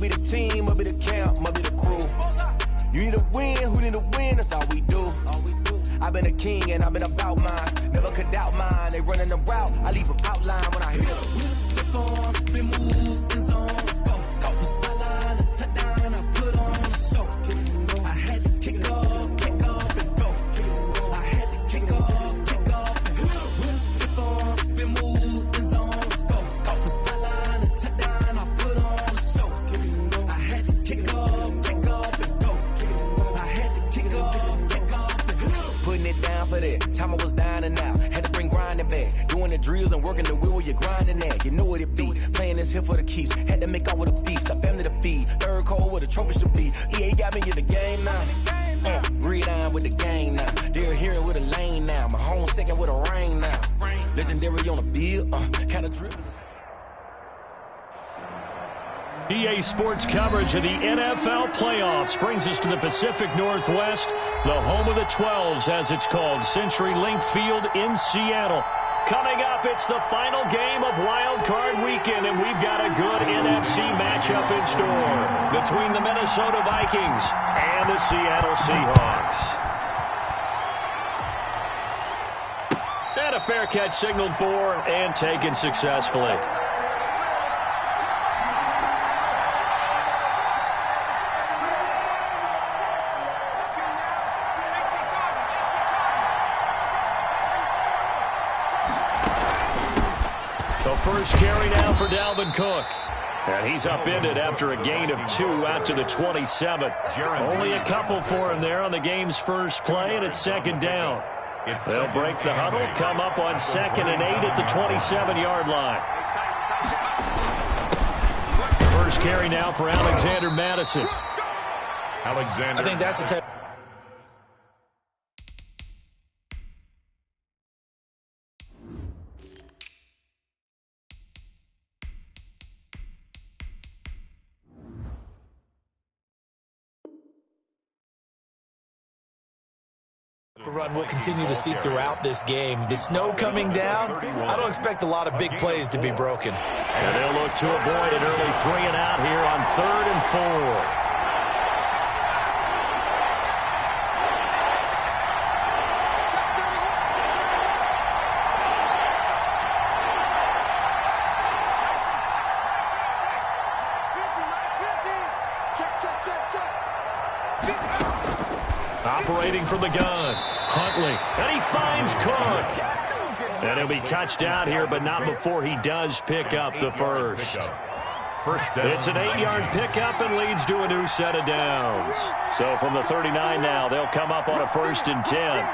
Be the team, I'll be the camp, I'll be the crew. You need a win, who need a win, that's all we do. I've been a king and I've been about mine. Never could doubt mine, they running the route, I leave them outline when I hit it. Step on, spin move, in zone, scope. From sideline to touchdown, I put on the show. I had to kick off and go. I had to kick off and go. Step on, spin move, in zone, scope. From sideline to touchdown, I put on the show. I had to kick off and go. I had to kick off and go. Putting it down for that. Time I was down and out. Had to bring grinding back. Doing the drills and working the wheel where you're grinding at. You know what it be. Playing this here for the keeps. Had to make out with a feast. A family to feed. Third cold where the trophy should be. EA got me in the game now. Read on with the game now. They're hearing with a lane now. My home second with a rain now. Legendary on the field. Kind of drip. EA Sports coverage of the NFL playoffs brings us to the Pacific Northwest, the home of the 12s, as it's called, CenturyLink Field in Seattle. Coming up, it's the final game of Wild Card Weekend, and we've got a good NFC matchup in store between the Minnesota Vikings and the Seattle Seahawks. And a fair catch signaled for and taken successfully. First carry now for Dalvin Cook. And he's upended after a gain of 2 out to the 27. Only a couple for him there on the game's first play, and it's second down. They'll break the huddle, come up on 2nd and 8 at the 27-yard line. First carry now for Alexander Madison. I think that's a type. Run we'll continue to see throughout this game. The snow coming down, I don't expect a lot of big plays to be broken. And they'll look to avoid an early 3 and out here on 3rd and 4. Operating from the gun, Huntley, and he finds Cook. And he'll be touched out here, but not before he does pick up the first. It's an 8-yard pickup and leads to a new set of downs. So from the 39 now, they'll come up on a 1st and 10.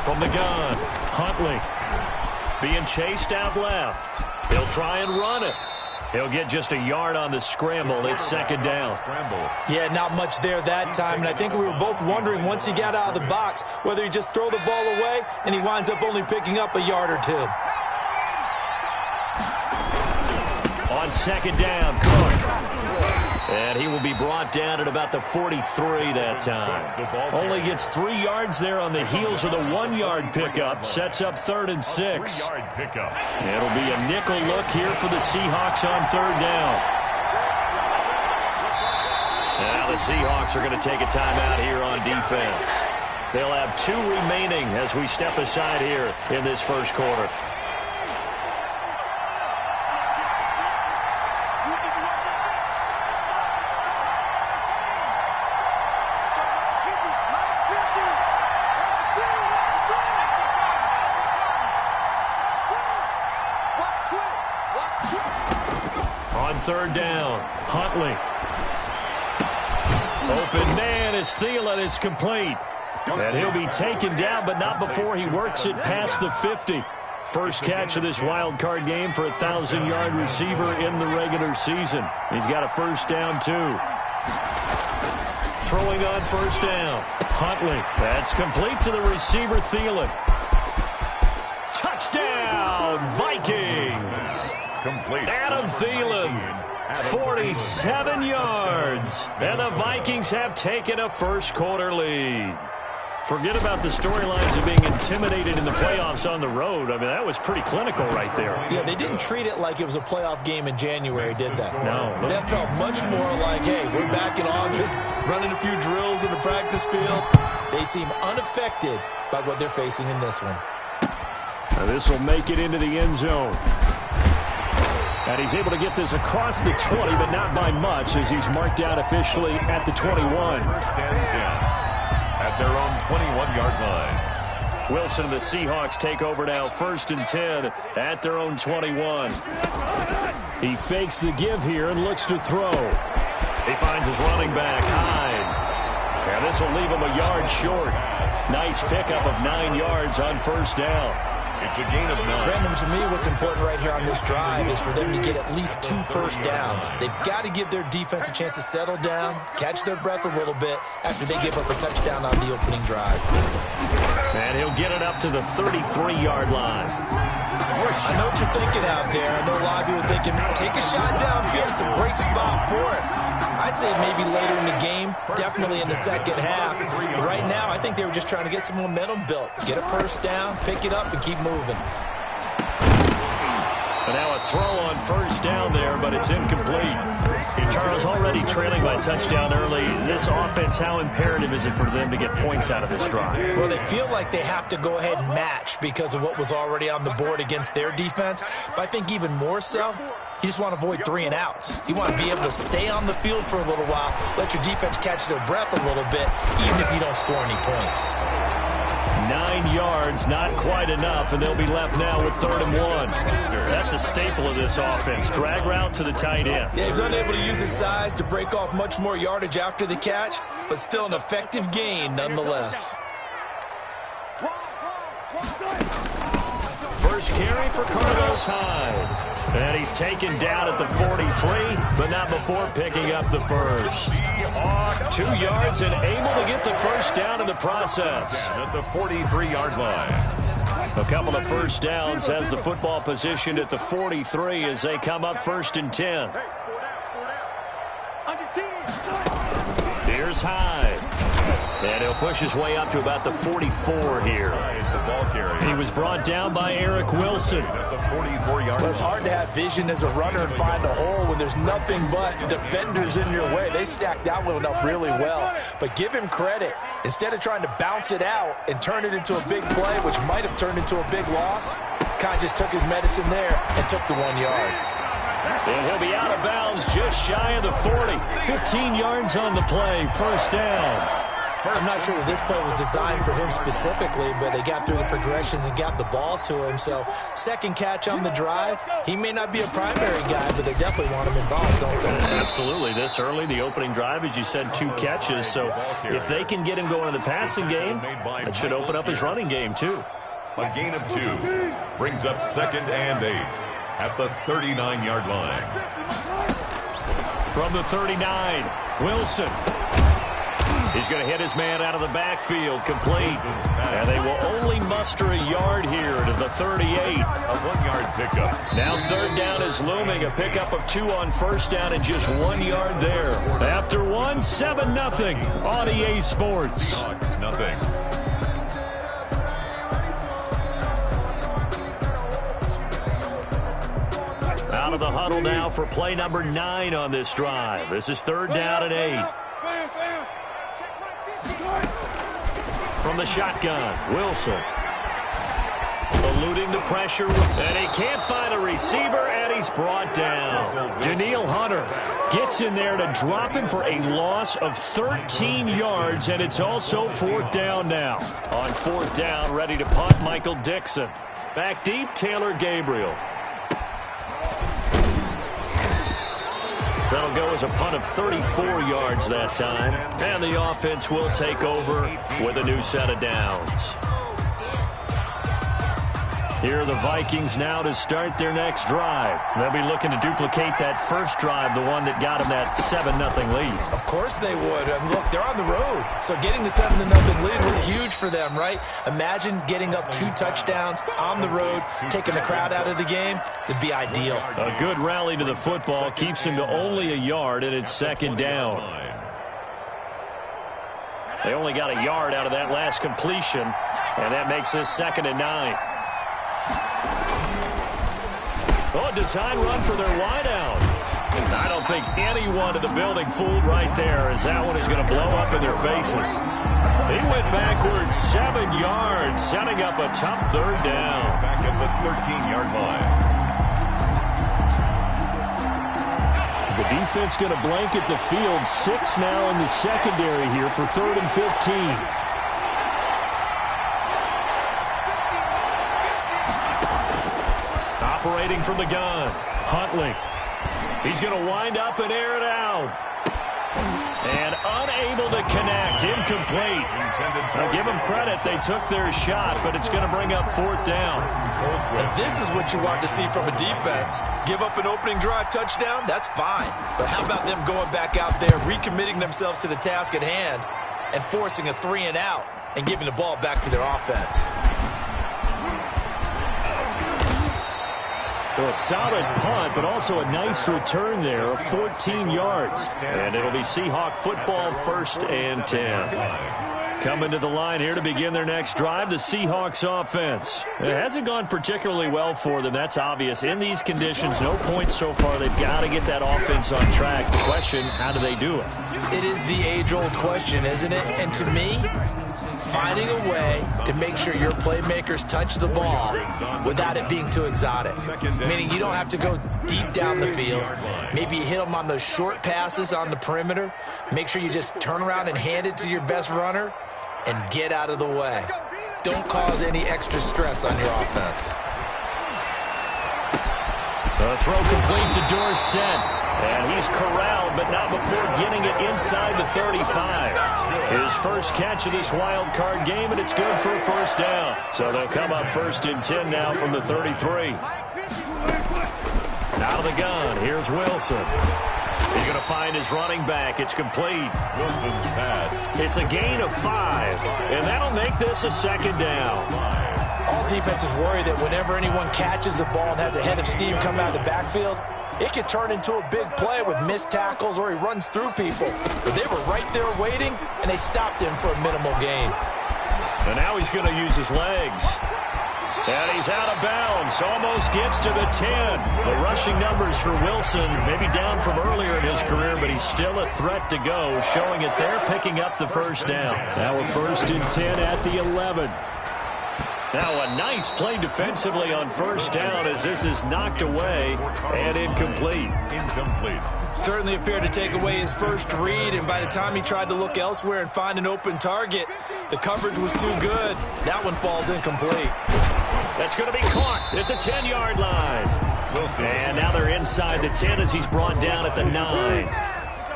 From the gun, Huntley being chased out left. He'll try and run it. He'll get just a yard on the scramble. It's 2nd down. Yeah, not much there that time. And I think we were both wondering once he got out of the box whether he just throw the ball away and he winds up only picking up a yard or 2. On 2nd down, Cook. And he will be brought down at about the 43 that time. Only gets 3 yards there on the heels of the 1-yard pickup. Sets up 3rd and 6. It'll be a nickel look here for the Seahawks on 3rd down. Now the Seahawks are going to take a timeout here on defense. They'll have 2 remaining as we step aside here in this first quarter. On 3rd down, Huntley. Open man is Thielen. It's complete. And he'll be taken down, but not before he works it past the 50. First catch of this wild card game for a 1,000-yard receiver in the regular season. He's got a 1st down, too. Throwing on 1st down, Huntley. That's complete to the receiver, Thielen. Touchdown, Vikings. Adam Thielen, 47 yards. And the Vikings have taken a first quarter lead. Forget about the storylines of being intimidated in the playoffs on the road. I mean, that was pretty clinical right there. Yeah, they didn't treat it like it was a playoff game in January, did they? No. That felt much more like, hey, we're back in August, running a few drills in the practice field. They seem unaffected by what they're facing in this one. Now this will make it into the end zone. And he's able to get this across the 20, but not by much, as he's marked down officially at the 21. First and 10 at their own 21-yard line. Wilson and the Seahawks take over now, 1st and 10 at their own 21. He fakes the give here and looks to throw. He finds his running back, Hyde. And this will leave him a yard short. Nice pickup of 9 yards on 1st down. It's a gain of 9. Brandon, to me, what's important right here on this drive is for them to get at least 2 first downs. They've got to give their defense a chance to settle down, catch their breath a little bit after they give up a touchdown on the opening drive. And he'll get it up to the 33-yard line. I know what you're thinking out there. I know a lot of people are thinking, take a shot downfield. It's a great spot for it. I'd say maybe later in the game, definitely in the second half. But right now, I think they were just trying to get some momentum built. Get a first down, pick it up, and keep moving. But now a throw on 1st down there, but it's incomplete. Charles, already trailing by touchdown early. This offense, how imperative is it for them to get points out of this drive? Well, they feel like they have to go ahead and match because of what was already on the board against their defense. But I think even more so, you just want to avoid 3 and outs. You want to be able to stay on the field for a little while, let your defense catch their breath a little bit, even if you don't score any points. 9 yards, not quite enough, and they'll be left now with 3rd and 1. That's a staple of this offense. Drag route to the tight end. Yeah, he was unable to use his size to break off much more yardage after the catch, but still an effective gain nonetheless. First carry for Carlos Hyde. And he's taken down at the 43, but not before picking up the first. 2 yards and able to get the first down in the process. At the 43-yard line. A couple of first downs as the football positioned at the 43 as they come up 1st and 10. Here's Hyde. And he'll push his way up to about the 44 here. He was brought down by Eric Wilson. Well, it's hard to have vision as a runner and find a hole when there's nothing but defenders in your way. They stacked that one up really well. But give him credit. Instead of trying to bounce it out and turn it into a big play, which might have turned into a big loss, kind of just took his medicine there and took the 1 yard. And he'll be out of bounds just shy of the 40. 15 yards on the play, 1st down. I'm not sure that this play was designed for him specifically, but they got through the progressions and got the ball to him. So, second catch on the drive. He may not be a primary guy, but they definitely want him involved, don't they? Absolutely. This early, the opening drive, as you said, 2 catches. So, if they can get him going in the passing game, that should open up his running game, too. A gain of 2 brings up 2nd and 8 at the 39-yard line. From the 39, Wilson. He's going to hit his man out of the backfield, complete. And they will only muster a yard here to the 38. A 1-yard pickup. Now 3rd down is looming. A pickup of 2 on 1st down and just 1 yard there. After 1, 7-0 on EA Sports. Nothing. Out of the huddle now for play number 9 on this drive. This is 3rd down and 8. From the shotgun, Wilson. Eluding the pressure, and he can't find a receiver, and he's brought down. Danielle Hunter gets in there to drop him for a loss of 13 yards, and it's also 4th down now. On 4th down, ready to punt, Michael Dixon. Back deep, Taylor Gabriel. That'll go as a punt of 34 yards that time. And the offense will take over with a new set of downs. Here are the Vikings now to start their next drive. They'll be looking to duplicate that first drive, the one that got them that 7-0 lead. Of course they would. And look, they're on the road. So getting the 7-0 lead was huge for them, right? Imagine getting up 2 touchdowns on the road, taking the crowd out of the game. It'd be ideal. A good rally to the football keeps him to only a yard, and it's 2nd down. They only got a yard out of that last completion, and that makes this 2nd and 9. Oh, a design run for their wideout. I don't think anyone in the building fooled right there, as that one is going to blow up in their faces. He went backwards 7 yards, setting up a tough 3rd down. Back at the 13-yard line. The defense going to blanket the field. 6 now in the secondary here for 3rd and 15. Operating from the gun, Huntley. He's going to wind up and air it out. And unable to connect. Incomplete. Now give them credit. They took their shot, but it's going to bring up 4th down. And this is what you want to see from a defense. Give up an opening drive touchdown, that's fine. But how about them going back out there, recommitting themselves to the task at hand, and forcing a 3 and out and giving the ball back to their offense. So a solid punt, but also a nice return there of 14 yards. And it'll be Seahawk football, 1st and 10. Coming to the line here to begin their next drive, the Seahawks offense. It hasn't gone particularly well for them, that's obvious. In these conditions, no points so far. They've got to get that offense on track. The question, how do they do it? It is the age-old question, isn't it? And to me, finding a way to make sure your playmakers touch the ball without it being too exotic. Meaning you don't have to go deep down the field. Maybe you hit them on those short passes on the perimeter. Make sure you just turn around and hand it to your best runner and get out of the way. Don't cause any extra stress on your offense. The throw complete to Dorsett. And he's corralled, but not before getting it inside the 35. His first catch of this wild card game, and it's good for a 1st down. So they'll come up 1st and 10 now from the 33. Out of the gun, here's Wilson. He's going to find his running back. It's complete. Wilson's pass. It's a gain of 5, and that'll make this a 2nd down. All defenses worry that whenever anyone catches the ball and has a head of steam come out of the backfield, it could turn into a big play with missed tackles or he runs through people. But they were right there waiting, and they stopped him for a minimal gain. And now he's going to use his legs. And he's out of bounds. Almost gets to the 10. The rushing numbers for Wilson, maybe down from earlier in his career, but he's still a threat to go, showing it there, picking up the 1st down. Now a 1st and 10 at the 11. Now a nice play defensively on 1st down as this is knocked away and incomplete. Certainly appeared to take away his first read, and by the time he tried to look elsewhere and find an open target, the coverage was too good. That one falls incomplete. That's going to be caught at the 10-yard line. And now they're inside the 10 as he's brought down at the 9.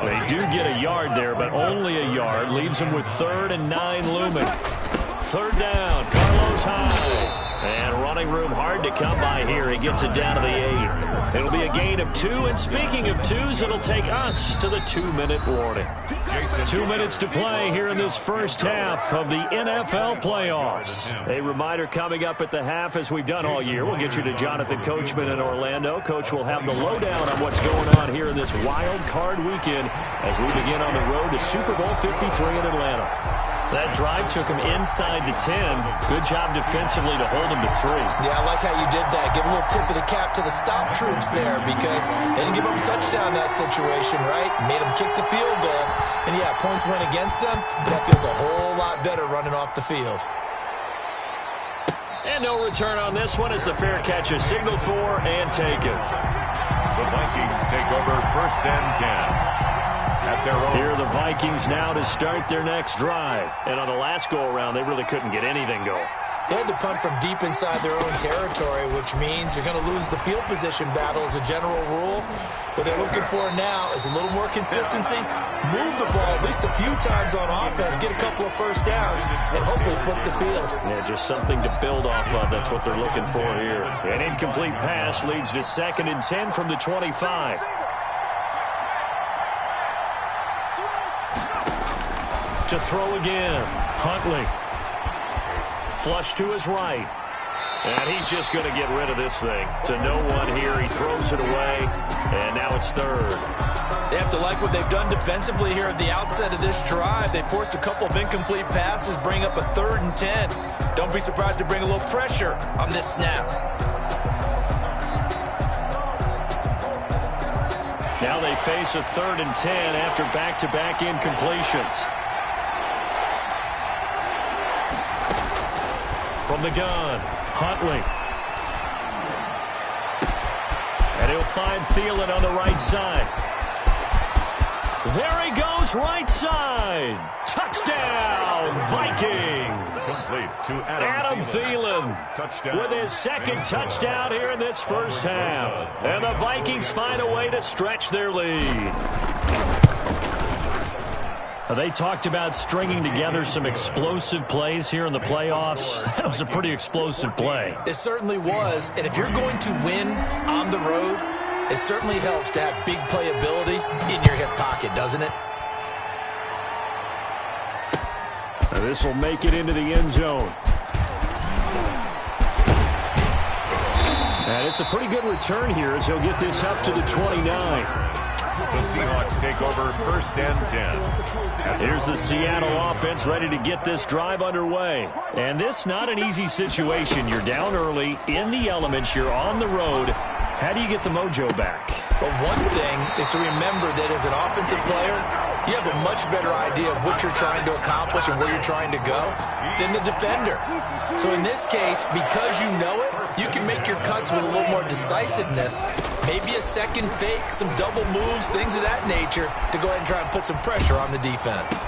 They do get a yard there, but only a yard. Leaves them with 3rd and 9 looming. 3rd down, Carlos Hyde. And running room hard to come by here. He gets it down to the 8. It'll be a gain of 2, and speaking of 2s, it'll take us to the 2-minute warning. 2 minutes to play here in this first half of the NFL playoffs. A reminder coming up at the half, as we've done all year. We'll get you to Jonathan Coachman in Orlando. Coach will have the lowdown on what's going on here in this wild card weekend as we begin on the road to Super Bowl 53 in Atlanta. That drive took him inside the 10. Good job defensively to hold him to 3. Yeah, I like how you did that. Give a little tip of the cap to the stop troops there, because they didn't give up a touchdown in that situation, right? Made them kick the field goal. And, yeah, points went against them, but that feels a whole lot better running off the field. And no return on this one as the fair catch is signaled for and taken. The Vikings take over 1st and 10. Here are the Vikings now to start their next drive. And on the last go-around, they really couldn't get anything going. They had to punt from deep inside their own territory, which means you're going to lose the field position battle as a general rule. What they're looking for now is a little more consistency, move the ball at least a few times on offense, get a couple of 1st downs, and hopefully flip the field. Yeah, just something to build off of. That's what they're looking for here. An incomplete pass leads to 2nd and 10 from the 25. To throw again, Huntley. Flush to his right. And he's just going to get rid of this thing. To no one here. He throws it away, and now it's third. They have to like what they've done defensively here at the outset of this drive. They forced a couple of incomplete passes, bring up a 3rd and 10. Don't be surprised to bring a little pressure on this snap. Now they face a 3rd and 10 after back-to-back incompletions. From the gun, Huntley. And he'll find Thielen on the right side. There he goes, right side. Touchdown, Vikings. Complete to Adam Thielen Touchdown. with his 2nd touchdown here in this first half. And the Vikings find a way to stretch their lead. They talked about stringing together some explosive plays here in the playoffs. That was a pretty explosive play. It certainly was. And if you're going to win on the road, it certainly helps to have big playability in your hip pocket, doesn't it? This will make it into the end zone. And it's a pretty good return here as he'll get this up to the 29. The Seahawks take over 1st and 10. Here's the Seattle offense ready to get this drive underway. And this not an easy situation. You're down early, in the elements, you're on the road. How do you get the mojo back? But one thing is to remember that as an offensive player, you have a much better idea of what you're trying to accomplish and where you're trying to go than the defender. So in this case, because you know it, you can make your cuts with a little more decisiveness. Maybe a second fake, some double moves, things of that nature to go ahead and try and put some pressure on the defense.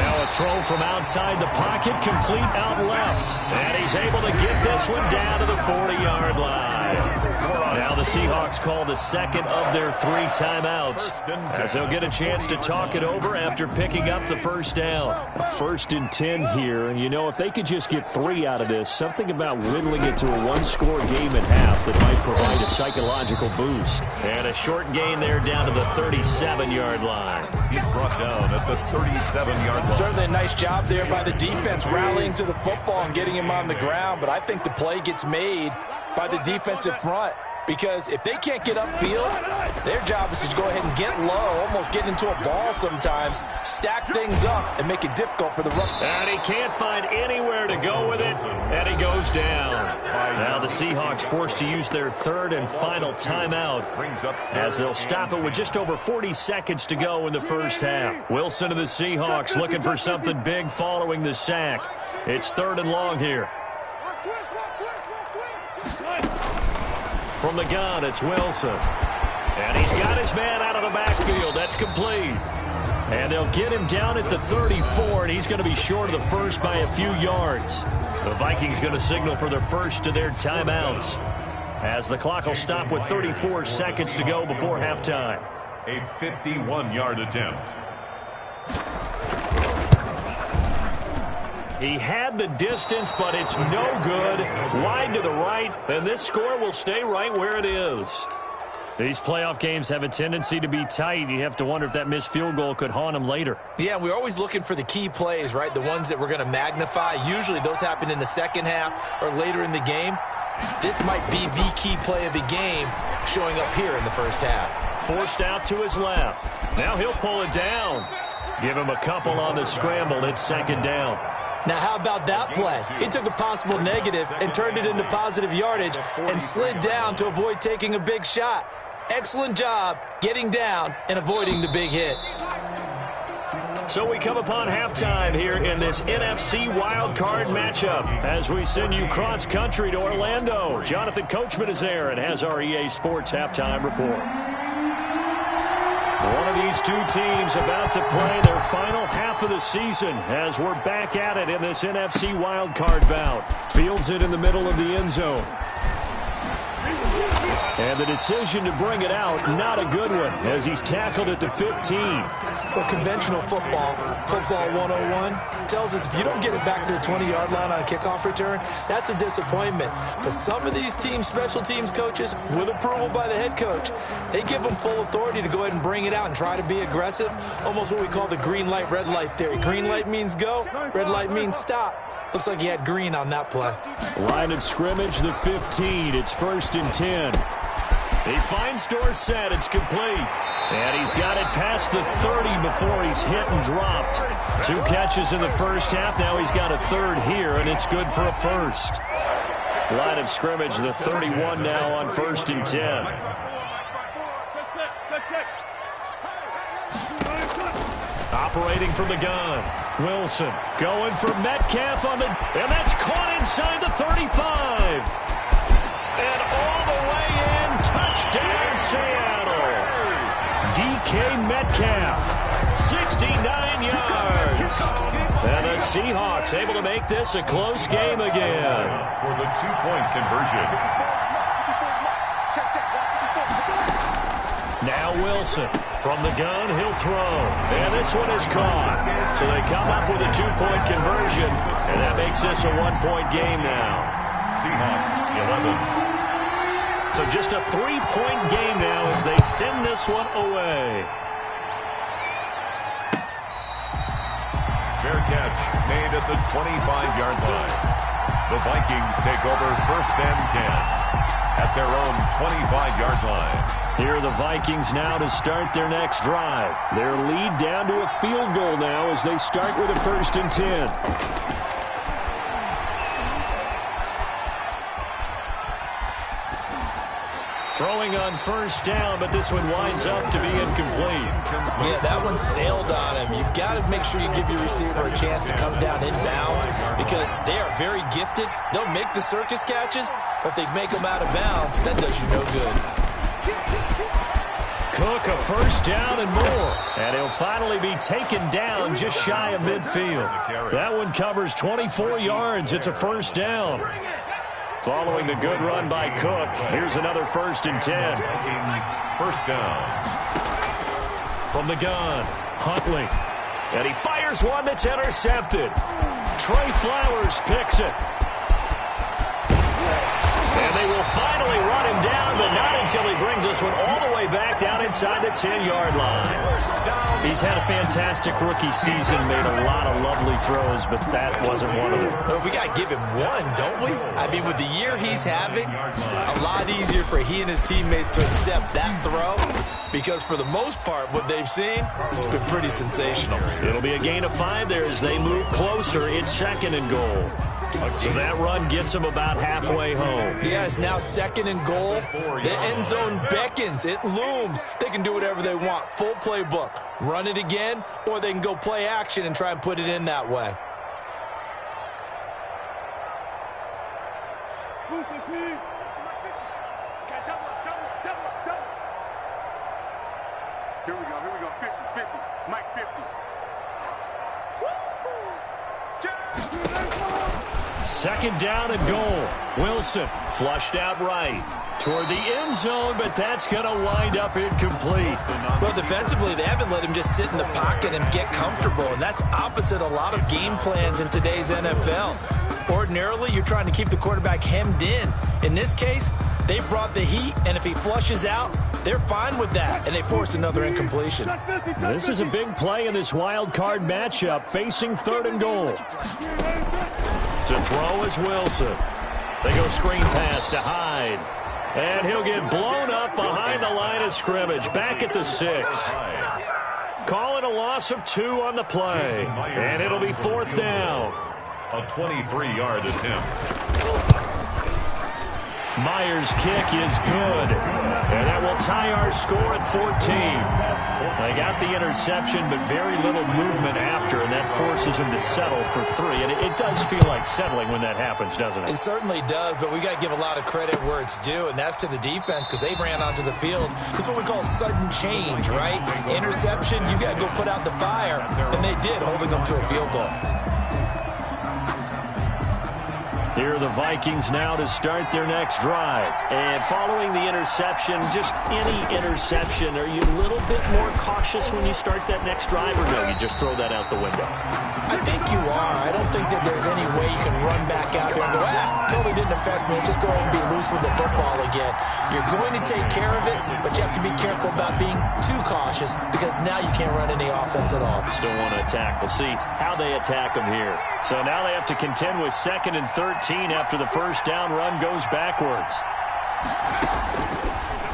Now a throw from outside the pocket, complete out left. And he's able to get this one down to the 40-yard line. Now the Seahawks call the 2nd of their 3 timeouts as they'll get a chance to talk it over after picking up the 1st down. A 1st and 10 here, and you know, if they could just get 3 out of this, something about whittling it to a 1-score game at half that might provide a psychological boost. And a short gain there down to the 37-yard line. He's brought down at the 37-yard line. Certainly a nice job there by the defense rallying to the football and getting him on the ground, but I think the play gets made by the defensive front. Because if they can't get upfield, their job is to go ahead and get low, almost get into a ball sometimes, stack things up, and make it difficult for the run. And he can't find anywhere to go with it, and he goes down. Now the Seahawks forced to use their 3rd and final timeout as they'll stop it with just over 40 seconds to go in the first half. Wilson of the Seahawks looking for something big following the sack. It's 3rd and long here. From the gun, it's Wilson. And he's got his man out of the backfield. That's complete. And they'll get him down at the 34, and he's going to be short of the 1st by a few yards. The Vikings going to signal for their 1st of their timeouts as the clock will stop with 34 seconds to go before halftime. A 51-yard attempt. He had the distance, but it's no good. Wide to the right, and this score will stay right where it is. These playoff games have a tendency to be tight. You have to wonder if that missed field goal could haunt them later. Yeah, we're always looking for the key plays, right? The ones that we're going to magnify. Usually those happen in the second half or later in the game. This might be the key play of the game showing up here in the first half. Forced out to his left. Now he'll pull it down. Give him a couple on the scramble. It's 2nd down. Now, how about that play? He took a possible negative and turned it into positive yardage and slid down to avoid taking a big shot. Excellent job getting down and avoiding the big hit. So we come upon halftime here in this NFC wildcard matchup as we send you cross-country to Orlando. Jonathan Coachman is there and has our EA Sports halftime report. One of these two teams about to play their final half of the season as we're back at it in this NFC wildcard bout. Fields it in the middle of the end zone. And the decision to bring it out, not a good one, as he's tackled at the 15. Well, conventional football 101, tells us if you don't get it back to the 20-yard line on a kickoff return, that's a disappointment. But some of these teams, special teams coaches, with approval by the head coach, they give them full authority to go ahead and bring it out and try to be aggressive, almost what we call the green light, red light theory. Green light means go, red light means stop. Looks like he had green on that play. Line of scrimmage, the 15. It's 1st and 10. He finds Dorsett. It's complete. And he's got it past the 30 before he's hit and dropped. 2 catches in the first half. Now he's got a third here, and it's good for a first. Line of scrimmage, the 31 now on 1st and 10. Operating from the gun. Wilson going for Metcalf on the... And that's caught inside the 35. And all the way in. Touchdown, Seattle. DK Metcalf, 69 yards. And the Seahawks able to make this a close game again. For the 2-point conversion. Now Wilson from the gun, he'll throw. And this one is caught. So they come up with a 2-point conversion, and that makes this a 1-point game now. Seahawks 11. So just a 3-point game now as they send this one away. Fair catch made at the 25-yard line. The Vikings take over 1st and 10 at their own 25-yard line. Here are the Vikings now to start their next drive. Their lead down to a field goal now as they start with a 1st and 10. Throwing on 1st down, but this one winds up to be incomplete. Yeah, that one sailed on him. You've got to make sure you give your receiver a chance to come down inbounds because they are very gifted. They'll make the circus catches, but they make them out of bounds. That does you no good. Cook, a 1st down and more. And he'll finally be taken down just shy of midfield. That one covers 24 yards. It's a 1st down. Following the good run by Cook, here's another 1st and 10. Vikings 1st down. From the gun, Huntley. And he fires one that's intercepted. Trey Flowers picks it. And they will finally run him down, but not until he brings this one all the way back down inside the 10-yard line. He's had a fantastic rookie season, made a lot of lovely throws, but that wasn't one of them. Well, we got to give him one, don't we? I mean, with the year he's having, a lot easier for he and his teammates to accept that throw because for the most part, what they've seen, it's been pretty sensational. It'll be a gain of 5 there as they move closer. It's 2nd and goal. So that run gets him about halfway home. Yeah, it's now 2nd and goal. The end zone beckons. It looms. They can do whatever they want. Full playbook. Run it again, or they can go play action and try and put it in that way. Here we go. 50, Mike 50. 2nd down and goal. Wilson flushed out right toward the end zone, but that's going to wind up incomplete. Well, defensively, they haven't let him just sit in the pocket and get comfortable, and that's opposite a lot of game plans in today's NFL. Ordinarily, you're trying to keep the quarterback hemmed in. In this case, they brought the heat, and if he flushes out, they're fine with that, and they force another incompletion. This is a big play in this wild card matchup, facing 3rd and goal. To throw is Wilson. They go screen pass to Hyde. And he'll get blown up behind the line of scrimmage, back at the 6. Calling a loss of 2 on the play. And it'll be 4th down. A 23-yard attempt. Myers' kick is good. And that will tie our score at 14. They got the interception, but very little movement after, and that forces them to settle for 3. And it does feel like settling when that happens, doesn't it? It certainly does, but we got to give a lot of credit where it's due, and that's to the defense because they ran onto the field. This is what we call sudden change, right? Interception, you got to go put out the fire, and they did, holding them to a field goal. Here are the Vikings now to start their next drive. And following the interception, just any interception, are you a little bit more cautious when you start that next drive, or no, you just throw that out the window? I think you are. I don't think that there's any way you can run back out there and go, totally didn't affect me. Let's just go ahead and be loose with the football again. You're going to take care of it, but you have to be careful about being too cautious because now you can't run any offense at all. Still want to attack. We'll see how they attack them here. So now they have to contend with 2nd and 13 after the first down run goes backwards.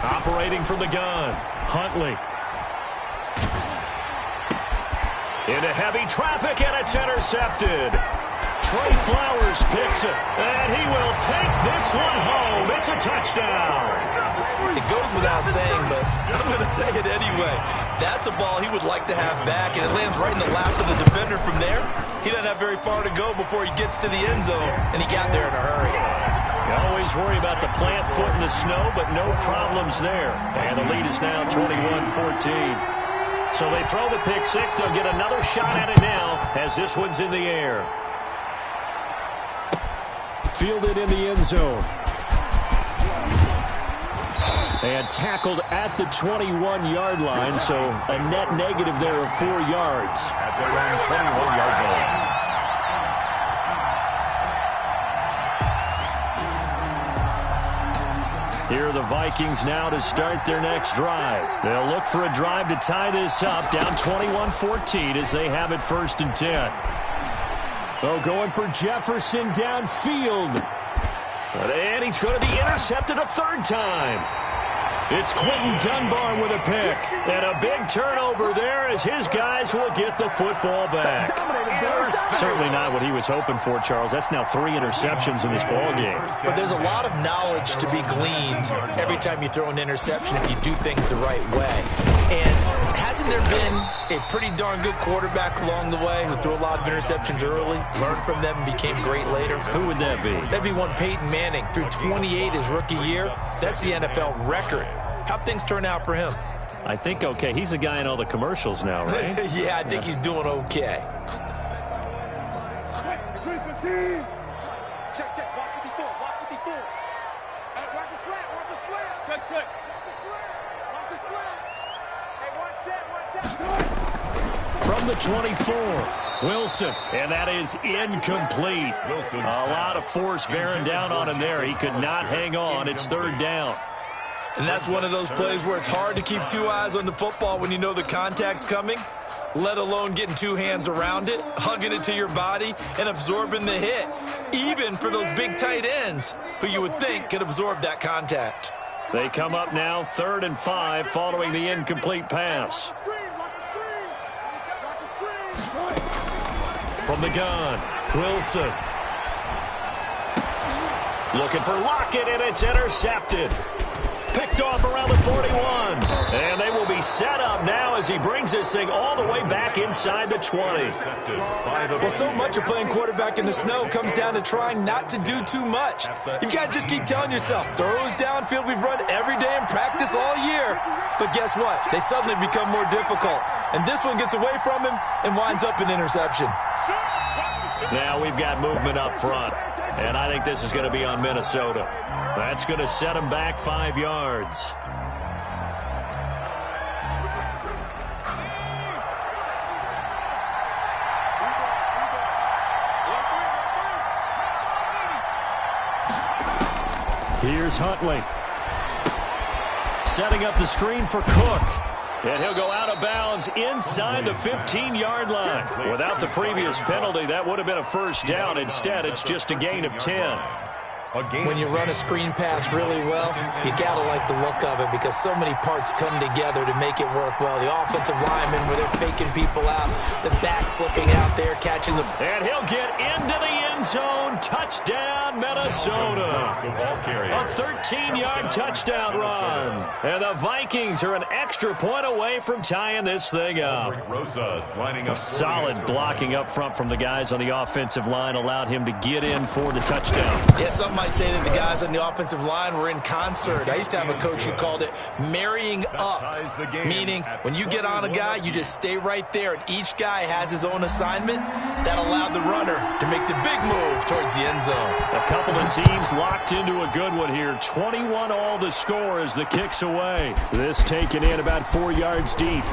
Operating from the gun, Huntley. Into heavy traffic, and it's intercepted. Trey Flowers picks it, and he will take this one home. It's a touchdown. It goes without saying, but I'm going to say it anyway. That's a ball he would like to have back, and it lands right in the lap of the defender from there. He doesn't have very far to go before he gets to the end zone, and he got there in a hurry. You always worry about the plant foot in the snow, but no problems there. And the lead is now 21-14. So they throw the pick six. They'll get another shot at it now as this one's in the air. Fielded in the end zone. And tackled at the 21-yard line, so a net negative there of 4 yards. At their own 21-yard line. Here are the Vikings now to start their next drive. They'll look for a drive to tie this up, down 21-14 as they have it 1st and 10. Oh, going for Jefferson downfield. And he's going to be intercepted a 3rd time. It's Quentin Dunbar with a pick. And a big turnover there as his guys will get the football back. Certainly not what he was hoping for, Charles. That's now 3 interceptions in this ball game. But there's a lot of knowledge to be gleaned every time you throw an interception if you do things the right way. And hasn't there been a pretty darn good quarterback along the way who threw a lot of interceptions early, learned from them, and became great later? Who would that be? That'd be one Peyton Manning. Threw 28 his rookie year. That's the NFL record. How'd things turn out for him? I think okay. He's the guy in all the commercials now, right? Yeah, I think he's doing okay. Check, check. Watch 54. Watch 54. Watch the slant. Watch the slant. Check, check. Watch the slant. Hey, one set. From the 24, Wilson. And that is incomplete. A lot of force bearing down on him there. He could not hang on. It's 3rd down. And that's one of those plays where it's hard to keep 2 eyes on the football when you know the contact's coming, let alone getting 2 hands around it, hugging it to your body, and absorbing the hit, even for those big tight ends who you would think could absorb that contact. They come up now 3rd and 5 following the incomplete pass. From the gun, Wilson. Looking for Lockett, and it's intercepted. Picked off around the 41. And they will be set up now as he brings this thing all the way back inside the 20. Well, so much of playing quarterback in the snow comes down to trying not to do too much. You've got to just keep telling yourself, throws downfield we've run every day in practice all year. But guess what? They suddenly become more difficult. And this one gets away from him and winds up an interception. Now we've got movement up front. And I think this is going to be on Minnesota. That's going to set them back 5 yards. Here's Huntley. Setting up the screen for Cook. And he'll go out of bounds inside the 15-yard line. Without the previous penalty, that would have been a 1st down. Instead, it's just a gain of 10. When you run a screen pass really well, you got to like the look of it because so many parts come together to make it work well. The offensive linemen where they're faking people out, the back slipping out there, catching the... And he'll get into the end zone. Touchdown, Minnesota. A 13-yard touchdown run. And the Vikings are an extra point away from tying this thing up. A solid blocking up front from the guys on the offensive line allowed him to get in for the touchdown. Yeah, some might say that the guys on the offensive line were in concert. I used to have a coach who called it marrying up, meaning when you get on a guy, you just stay right there, and each guy has his own assignment. That allowed the runner to make the big move towards the end zone. A couple of teams locked into a good one here. 21 all the score as the kick's away. This taken in about 4 yards deep.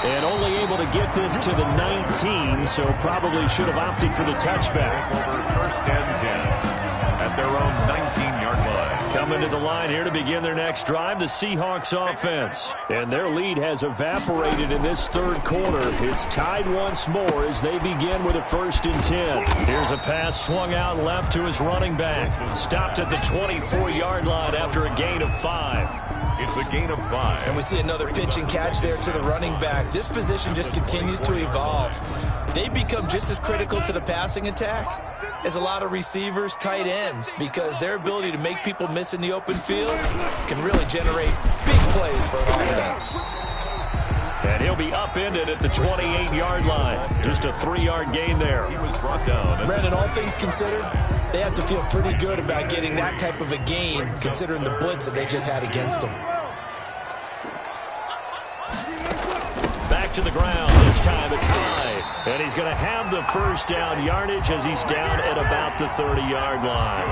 And only able to get this to the 19, so probably should have opted for the touchback. Over first and 10 at their own 19-yard line. Coming to the line here to begin their next drive, the Seahawks offense. And their lead has evaporated in this third quarter. It's tied once more as they begin with a 1st and 10. Here's a pass swung out left to his running back. Stopped at the 24-yard line after a gain of 5. It's a gain of 5. And we see another pitch and catch there to the running back. This position just continues to evolve. They become just as critical to the passing attack as a lot of receivers, tight ends, because their ability to make people miss in the open field can really generate big plays for an offense. And he'll be upended at the 28-yard line. Just a 3-yard gain there. He was brought down. Brandon, all things considered, they have to feel pretty good about getting that type of a gain, considering the blitz that they just had against them. Back to the ground. This time it's high. And he's going to have the first down yardage as he's down at about the 30-yard line.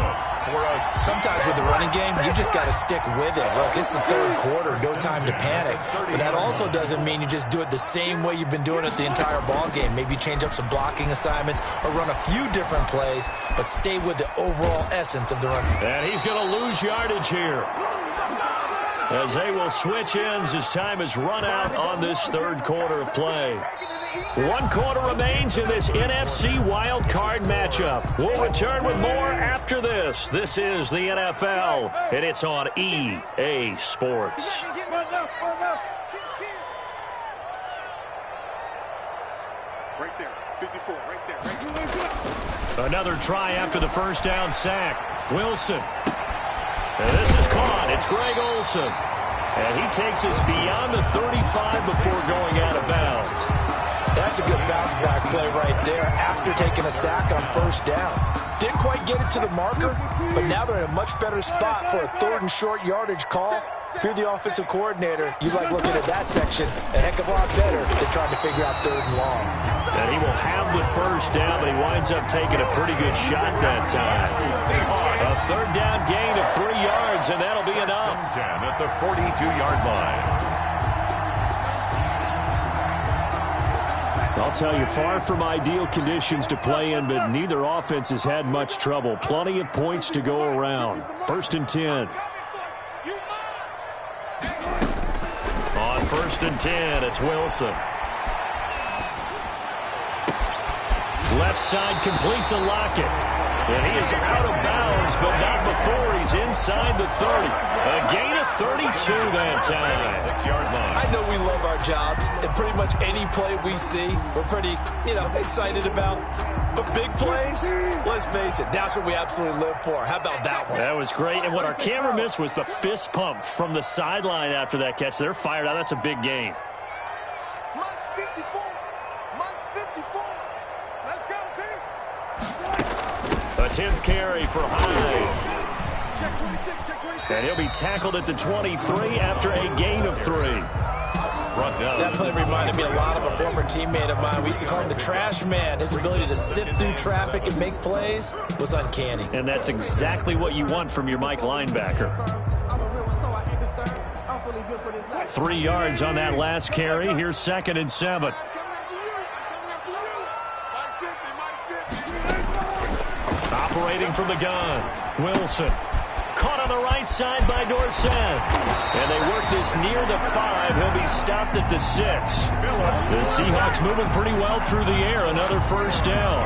Sometimes with the running game, you just got to stick with it. Look, it's the third quarter, no time to panic. But that also doesn't mean you just do it the same way you've been doing it the entire ball game. Maybe change up some blocking assignments or run a few different plays, but stay with the overall essence of the run. And he's going to lose yardage here, as they will switch ends as time is run out on this third quarter of play. 1 quarter remains in this NFC wild card matchup. We'll return with more after this. This is the NFL, and it's on EA Sports. Right there, 54, right there. Another try after the first down sack. Wilson. And this is caught. It's Greg Olsen. And he takes us beyond the 35 before going out of bounds. That's a good bounce-back play right there after taking a sack on first down. Didn't quite get it to the marker, but now they're in a much better spot for a 3rd and short yardage call. If you're the offensive coordinator, you like looking at that section a heck of a lot better than trying to figure out 3rd and long. And he will have the first down, but he winds up taking a pretty good shot that time. A 3rd down gain of 3 yards, and that'll be enough. 10 at the 42-yard line. I'll tell you, far from ideal conditions to play in, but neither offense has had much trouble. Plenty of points to go around. 1st and 10. On 1st and 10, it's Wilson. Left side complete to Lockett. And he is out of bounds, but not before he's inside the 30. A gain of 32 that time. 6-yard line. I know we love our jobs, and pretty much any play we see, we're pretty, excited about. But big plays, let's face it, that's what we absolutely live for. How about that one? That was great, and what our camera missed was the fist pump from the sideline after that catch. They're fired out. That's a big gain. Mike's 54. Mike's 54. Let's go, team. A 10th carry for Hyde. Check 26, check 26. And he'll be tackled at the 23 after a gain of 3. Brought down. That play reminded me a lot of a former teammate of mine. We used to call him the trash man. His ability to sift through traffic and make plays was uncanny. And that's exactly what you want from your Mike linebacker. 3 yards on that last carry. Here's 2nd and 7. Operating from the gun, Wilson. Caught on the right side by Dorsett. And they work this near the 5. He'll be stopped at the 6. The Seahawks moving pretty well through the air. Another first down.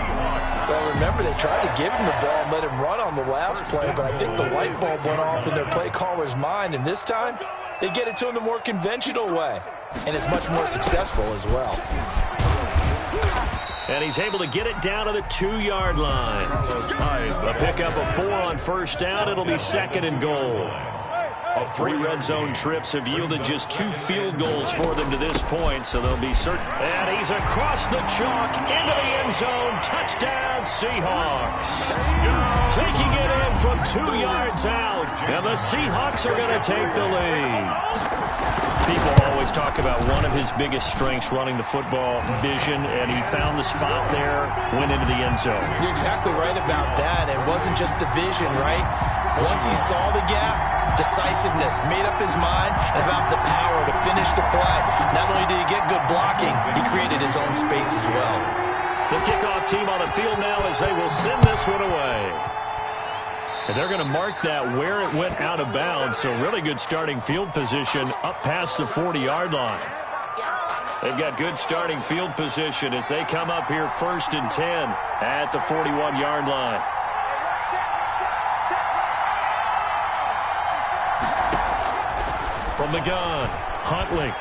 Well, remember, they tried to give him the ball and let him run on the last play, but I think the light bulb went off in their play caller's mind, and this time they get it to him the more conventional way, and it's much more successful as well. And he's able to get it down to the 2-yard line. A pickup of 4 on first down. It'll be 2nd and goal. 3 red zone trips have yielded just 2 field goals for them to this point, so they'll be certain. And he's across the chalk into the end zone. Touchdown, Seahawks. Taking it in from 2 yards out, and the Seahawks are going to take the lead. People always talk about one of his biggest strengths, running the football, vision, and he found the spot there, went into the end zone. You're exactly right about that. It wasn't just the vision, right? Once he saw the gap, decisiveness, made up his mind, and about the power to finish the play. Not only did he get good blocking, he created his own space as well. The kickoff team on the field now as they will send this one away. And they're going to mark that where it went out of bounds, so really good starting field position up past the 40-yard line. They've got good starting field position as they come up here 1st and 10 at the 41-yard line. From the gun, Huntley.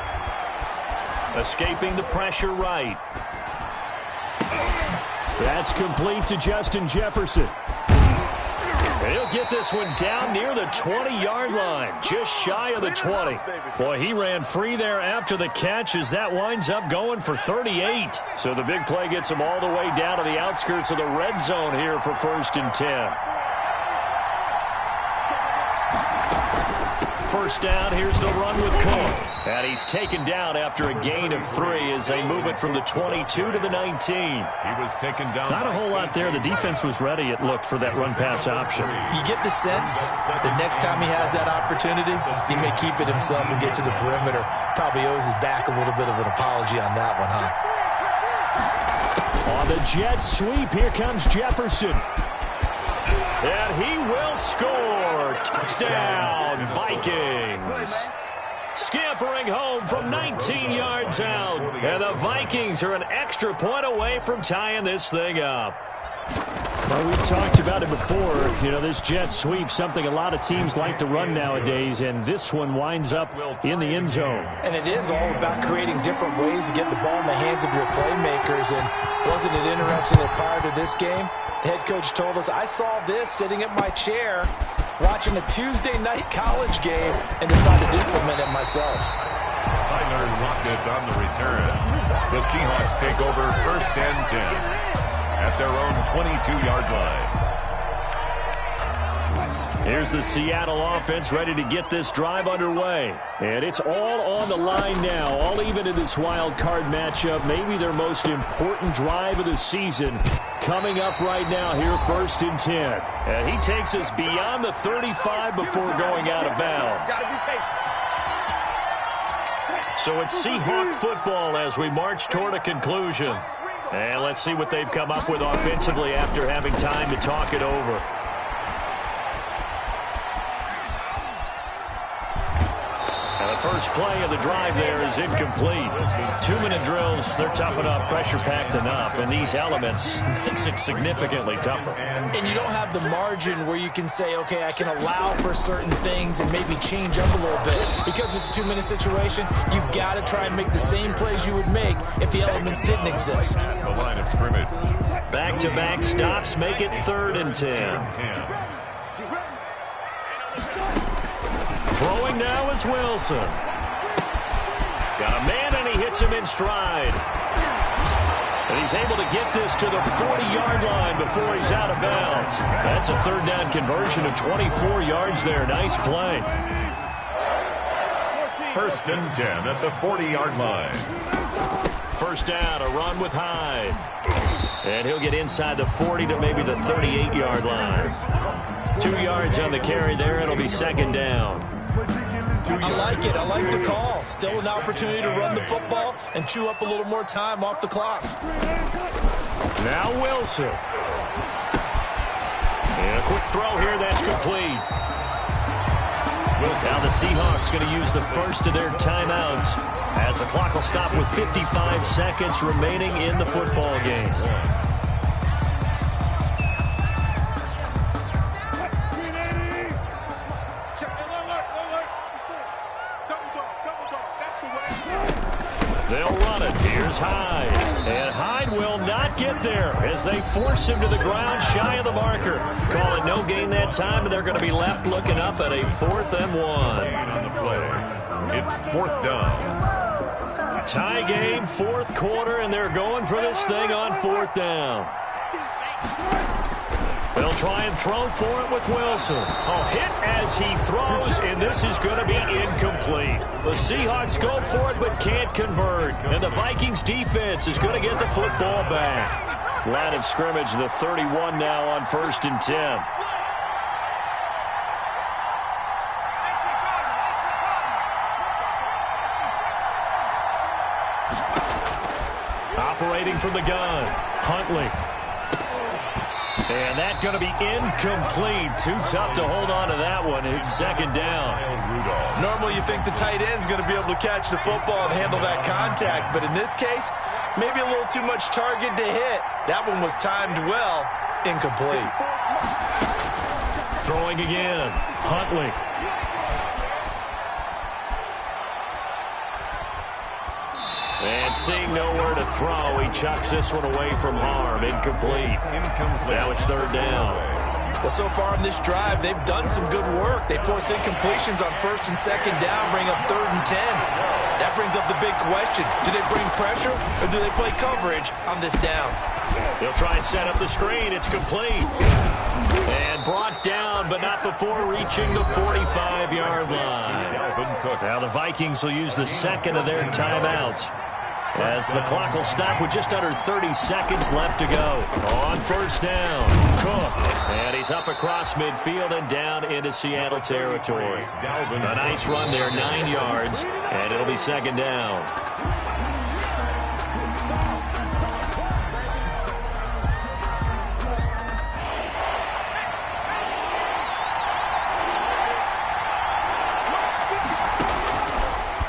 Escaping the pressure right. That's complete to Justin Jefferson. And he'll get this one down near the 20-yard line, just shy of the 20. Boy, he ran free there after the catch as that winds up going for 38. So the big play gets him all the way down to the outskirts of the red zone here for 1st and 10. First down, here's the run with Cook. And he's taken down after a gain of 3 as they move it from the 22 to the 19. He was taken down. Not a whole lot there. The defense was ready, it looked, for that run-pass option. You get the sense the next time he has that opportunity, he may keep it himself and get to the perimeter. Probably owes his back a little bit of an apology on that one, huh? On the jet sweep, here comes Jefferson. And he will score. Touchdown, Vikings. Scampering home from 19 yards out. And the Vikings are an extra point away from tying this thing up. Well, we've talked about it before. You know, this jet sweep, something a lot of teams like to run nowadays, and this one winds up in the end zone. And it is all about creating different ways to get the ball in the hands of your playmakers. And wasn't it interesting that prior to this game, the head coach told us, I saw this sitting at my chair watching a Tuesday night college game and decided to implement it myself. Tyler Lockett on the return. The Seahawks take over 1st and 10 at their own 22-yard line. Here's the Seattle offense ready to get this drive underway. And it's all on the line now, all even in this wild card matchup. Maybe their most important drive of the season coming up right now here, 1st and 10. And he takes us beyond the 35 before going out of bounds. So it's Seahawk football as we march toward a conclusion. And let's see what they've come up with offensively after having time to talk it over. And the first play of the drive there is incomplete. 2-minute drills, they're tough enough, pressure-packed enough, and these elements makes it significantly tougher. And you don't have the margin where you can say, okay, I can allow for certain things and maybe change up a little bit. Because it's a 2-minute situation, you've got to try and make the same plays you would make if the elements didn't exist. The line of scrimmage. Back-to-back stops make it 3rd and 10. Throwing now is Wilson. Got a man, and he hits him in stride. And he's able to get this to the 40-yard line before he's out of bounds. That's a 3rd down conversion of 24 yards there. Nice play. 1st and 10 at the 40-yard line. First down, a run with Hyde. And he'll get inside the 40 to maybe the 38-yard line. 2 yards on the carry there. It'll be 2nd down. I like it. I like the call. Still an opportunity to run the football and chew up a little more time off the clock. Now Wilson. And a quick throw here. That's complete. Now the Seahawks going to use the first of their timeouts as the clock will stop with 55 seconds remaining in the football game. They'll run it. Here's Hyde. And Hyde will not get there as they force him to the ground shy of the marker. Call it no gain that time, and they're going to be left looking up at a 4th and 1. On the play. It's 4th down. Tie game, 4th quarter, and they're going for this thing on 4th down. They'll try and throw for it with Wilson. A hit as he throws, and this is going to be incomplete. The Seahawks go for it but can't convert, and the Vikings defense is going to get the football back. Line of scrimmage, the 31 now on 1st and 10. Operating from the gun, Huntley. And that's going to be incomplete. Too tough to hold on to that one. It's 2nd down. Normally you think the tight end's going to be able to catch the football and handle that contact, but in this case, maybe a little too much target to hit. That one was timed well. Incomplete. Throwing again, Huntley. And seeing nowhere to throw, he chucks this one away from harm. Incomplete. Now it's 3rd down. Well, so far in this drive, they've done some good work. They force incompletions on 1st and 2nd down, bring up 3rd and 10. That brings up the big question. Do they bring pressure or do they play coverage on this down? They'll try and set up the screen. It's complete. And brought down, but not before reaching the 45-yard line. Now the Vikings will use the 2nd of their timeouts, as the clock will stop with just under 30 seconds left to go. On 1st down, Cook. And he's up across midfield and down into Seattle territory. A nice run there, 9 yards, and it'll be 2nd down.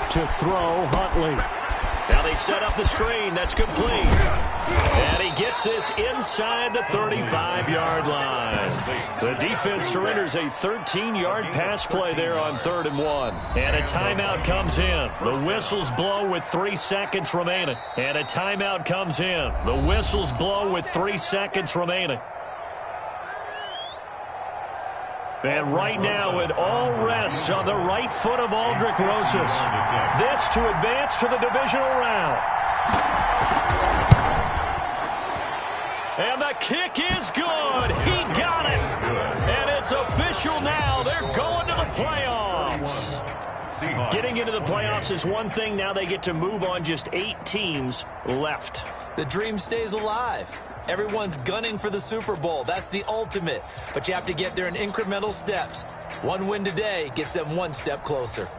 To throw, Huntley. Now they set up the screen. That's complete. And he gets this inside the 35-yard line. The defense surrenders a 13-yard pass play there on 3rd and 1. And a timeout comes in. The whistles blow with 3 seconds remaining. And a timeout comes in. The whistles blow with 3 seconds remaining. And right now, it all rests on the right foot of Aldrick Rosas. This to advance to the divisional round. And the kick is good. He got it. And it's official now. They're going to the playoffs. Getting into the playoffs is one thing. Now they get to move on. Just 8 teams left. The dream stays alive. Everyone's gunning for the Super Bowl. That's the ultimate. But you have to get there in incremental steps. One win today gets them 1 step closer.